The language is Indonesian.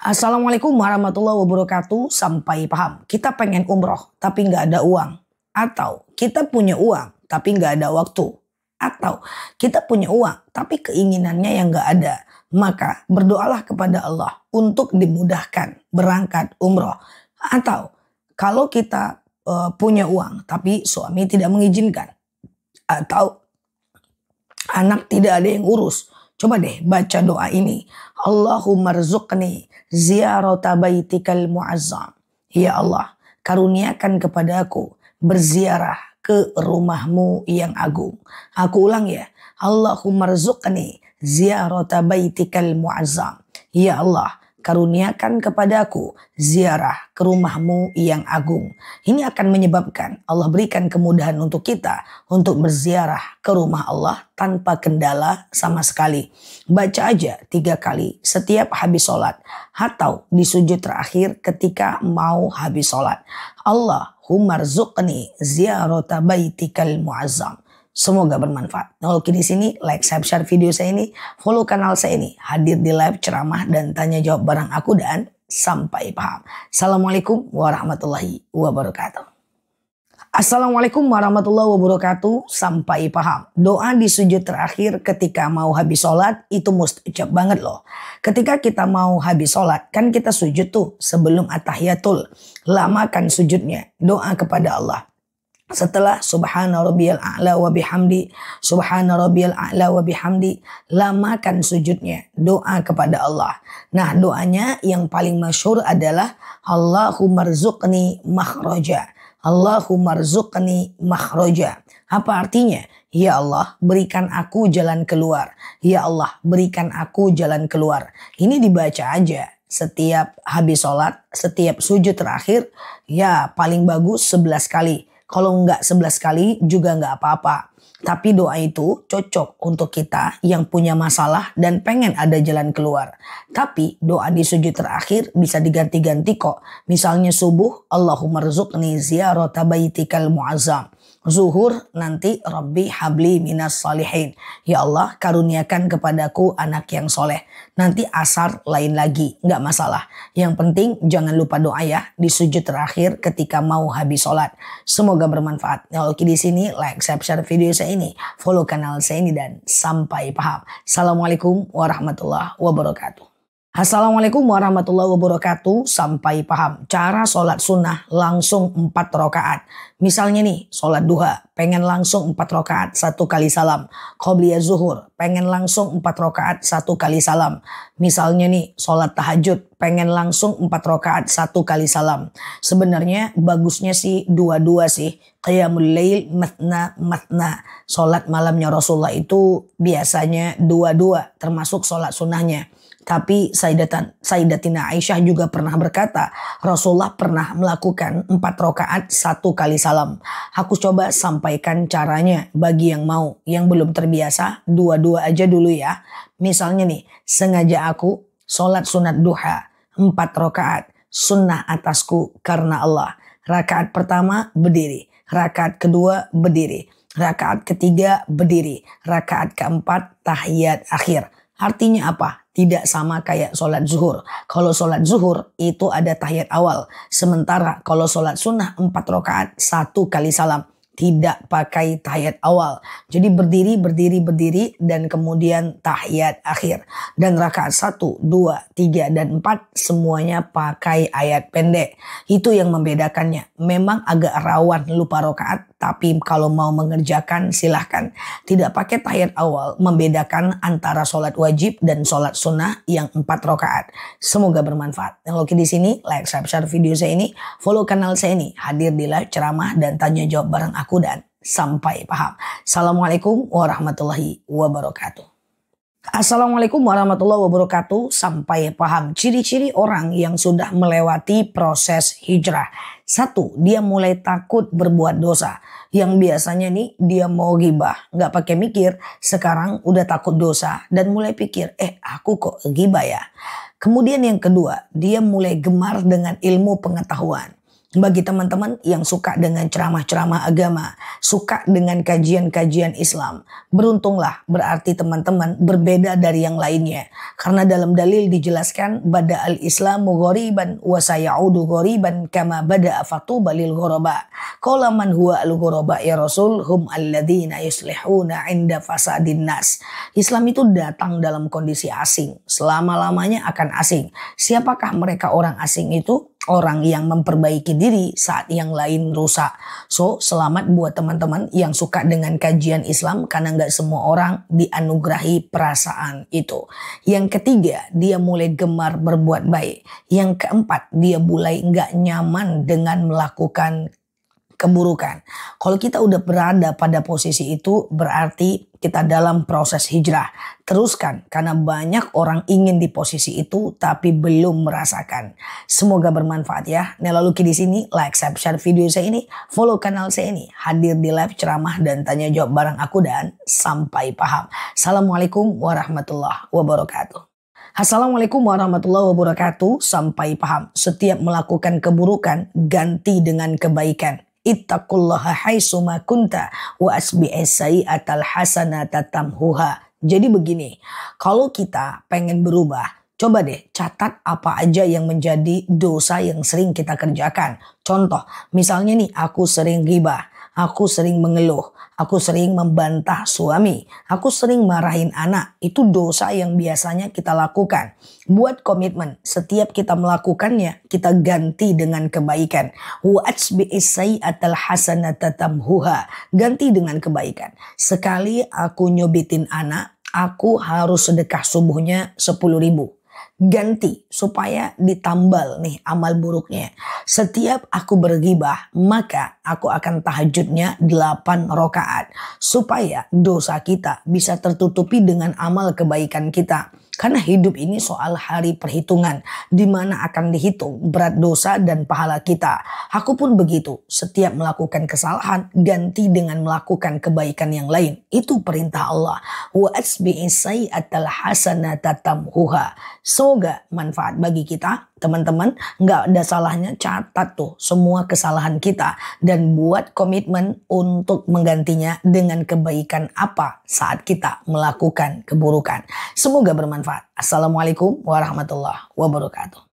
Assalamualaikum warahmatullahi wabarakatuh. Sampai paham. Kita pengen umroh tapi nggak ada uang. Atau kita punya uang tapi nggak ada waktu. Atau kita punya uang tapi keinginannya yang nggak ada. Maka berdoalah kepada Allah untuk dimudahkan berangkat umroh. Atau kalau kita punya uang tapi suami tidak mengizinkan. Atau anak tidak ada yang urus. Coba deh baca doa ini. Allahumma rzuqni ziyarata baitikal mu'azzam. Ya Allah, karuniakan kepadaku berziarah ke rumahmu yang agung. Aku ulang ya. Allahumma rzuqni ziyarata baitikal mu'azzam. Ya Allah, karuniakan kepadaku ziarah ke rumahmu yang agung. Ini akan menyebabkan Allah berikan kemudahan untuk kita untuk berziarah ke rumah Allah tanpa kendala sama sekali. Baca aja 3 kali setiap habis sholat atau di sujud terakhir ketika mau habis sholat. Allahumma rzuqni ziyarata baitikal mu'azzam. Semoga bermanfaat. Nah, oke, di sini like, share video saya ini, follow kanal saya ini, hadir di live ceramah dan tanya jawab bareng aku dan sampai paham. Assalamualaikum warahmatullahi wabarakatuh. Assalamualaikum warahmatullahi wabarakatuh. Sampai paham. Doa di sujud terakhir ketika mau habis sholat itu mustajab banget loh. Ketika kita mau habis sholat kan kita sujud tuh sebelum at-tahiyatul. Lamakan sujudnya. Doa kepada Allah. Setelah subhana rabbiyal a'la wa bihamdi, subhana rabbiyal a'la wa bihamdi, lamakan sujudnya, doa kepada Allah. Nah, doanya yang paling masyhur adalah Allahumma rzuqni makhraja. Allahumma rzuqni makhraja. Apa artinya? Ya Allah, berikan aku jalan keluar. Ya Allah, berikan aku jalan keluar. Ini dibaca aja setiap habis sholat, setiap sujud terakhir, ya paling bagus 11 kali. Kalau enggak 11 kali juga enggak apa-apa. Tapi doa itu cocok untuk kita yang punya masalah dan pengen ada jalan keluar. Tapi doa di sujud terakhir bisa diganti-ganti kok. Misalnya subuh, Allahumma rzuqni ziyarata baitikal mu'azzam. Zuhur nanti Rabbi habli minas salihin. Ya Allah, karuniakan kepadaku anak yang soleh. Nanti asar lain lagi, nggak masalah. Yang penting jangan lupa doa ya di sujud terakhir ketika mau habis sholat. Semoga bermanfaat. Nah, oke, di sini like, share video saya ini, follow kanal saya ini dan sampai paham. Assalamualaikum warahmatullahi wabarakatuh. Assalamualaikum warahmatullahi wabarakatuh. Sampai paham. Cara sholat sunnah langsung 4 rakaat. Misalnya nih sholat duha pengen langsung 4 rakaat 1 kali salam. Qobliyah zuhur pengen langsung 4 rakaat 1 kali salam. Misalnya nih sholat tahajud pengen langsung 4 rakaat 1 kali salam. Sebenarnya bagusnya sih dua-dua sih. Qiyamul lail matna. Sholat malamnya Rasulullah itu biasanya dua-dua termasuk sholat sunnahnya. Tapi Sayyidatina Aisyah juga pernah berkata, Rasulullah pernah melakukan 4 rakaat 1 kali salam. Aku coba sampaikan caranya bagi yang mau. Yang belum terbiasa, dua-dua aja dulu ya. Misalnya nih, sengaja aku sholat sunat duha 4 rakaat. Sunnah atasku karena Allah. Rakaat pertama berdiri. Rakaat kedua berdiri. Rakaat ketiga berdiri. Rakaat keempat tahiyat akhir. Artinya apa? Tidak sama kayak sholat zuhur. Kalau sholat zuhur itu ada tahiyat awal. Sementara kalau sholat sunnah 4 rakaat 1 kali salam. Tidak pakai tahiyat awal. Jadi berdiri dan kemudian tahiyat akhir. Dan rakaat 1, 2, 3, dan 4 semuanya pakai ayat pendek. Itu yang membedakannya. Memang agak rawan lupa rakaat. Tapi kalau mau mengerjakan silahkan. Tidak pakai tahiyat awal membedakan antara sholat wajib dan sholat sunnah yang 4 rakaat. Semoga bermanfaat. Yang oke, di sini like, share video saya ini, follow kanal saya ini, hadir di live ceramah dan tanya jawab bareng aku dan sampai paham. Assalamualaikum warahmatullahi wabarakatuh. Assalamualaikum warahmatullahi wabarakatuh. Sampai paham. Ciri-ciri orang yang sudah melewati proses hijrah. 1, dia mulai takut berbuat dosa. Yang biasanya nih dia mau ghibah, nggak pakai mikir. Sekarang udah takut dosa dan mulai pikir, aku kok ghibah ya. Kemudian yang kedua, dia mulai gemar dengan ilmu pengetahuan. Bagi teman-teman yang suka dengan ceramah-ceramah agama, suka dengan kajian-kajian Islam, beruntunglah, berarti teman-teman berbeda dari yang lainnya. Karena dalam dalil dijelaskan bada al-Islamu ghoriban wa sayaudu ghoriban kama bada fatuba lil ghuraba. Qala man huwa al-ghuraba ya Rasul hum alladzina yuslihuna inda fasadin nas. Islam itu datang dalam kondisi asing, selama-lamanya akan asing. Siapakah mereka orang asing itu? Orang yang memperbaiki diri saat yang lain rusak. So, selamat buat teman-teman yang suka dengan kajian Islam karena nggak semua orang dianugerahi perasaan itu. Yang ketiga, dia mulai gemar berbuat baik. Yang keempat, dia mulai nggak nyaman dengan melakukan keburukan. Kalau kita udah berada pada posisi itu, berarti kita dalam proses hijrah. Teruskan, karena banyak orang ingin di posisi itu tapi belum merasakan. Semoga bermanfaat ya. Nela Luki di sini, like, subscribe video saya ini, follow kanal saya ini, hadir di live ceramah dan tanya jawab bareng aku dan sampai paham. Assalamualaikum warahmatullahi wabarakatuh. Assalamualaikum warahmatullahi wabarakatuh. Sampai paham. Setiap melakukan keburukan, ganti dengan kebaikan. Ittaqullaha haitsuma kunta wa asbi'is sayyi'atal hasanata tamhuha. Jadi begini, kalau kita pengen berubah, coba deh catat apa aja yang menjadi dosa yang sering kita kerjakan. Contoh, misalnya nih aku sering ghibah, aku sering mengeluh, aku sering membantah suami, aku sering marahin anak. Itu dosa yang biasanya kita lakukan. Buat komitmen, setiap kita melakukannya, kita ganti dengan kebaikan. Wa'atsbi'is sayyi'atal hasanata tamhuha. Ganti dengan kebaikan. Sekali aku nyobitin anak, aku harus sedekah subuhnya 10.000. Ganti supaya ditambal nih amal buruknya. Setiap aku berghibah, maka aku akan tahajudnya 8 rakaat. Supaya dosa kita bisa tertutupi dengan amal kebaikan kita. Karena hidup ini soal hari perhitungan, di mana akan dihitung berat dosa dan pahala kita. Aku pun begitu, setiap melakukan kesalahan, ganti dengan melakukan kebaikan yang lain. Itu perintah Allah. Wa asbi'is sayyi'atal hasanata tamhuha. Semoga manfaat bagi kita, teman-teman. Nggak ada salahnya catat tuh semua kesalahan kita dan buat komitmen untuk menggantinya dengan kebaikan apa saat kita melakukan keburukan. Semoga bermanfaat. Assalamualaikum warahmatullahi wabarakatuh.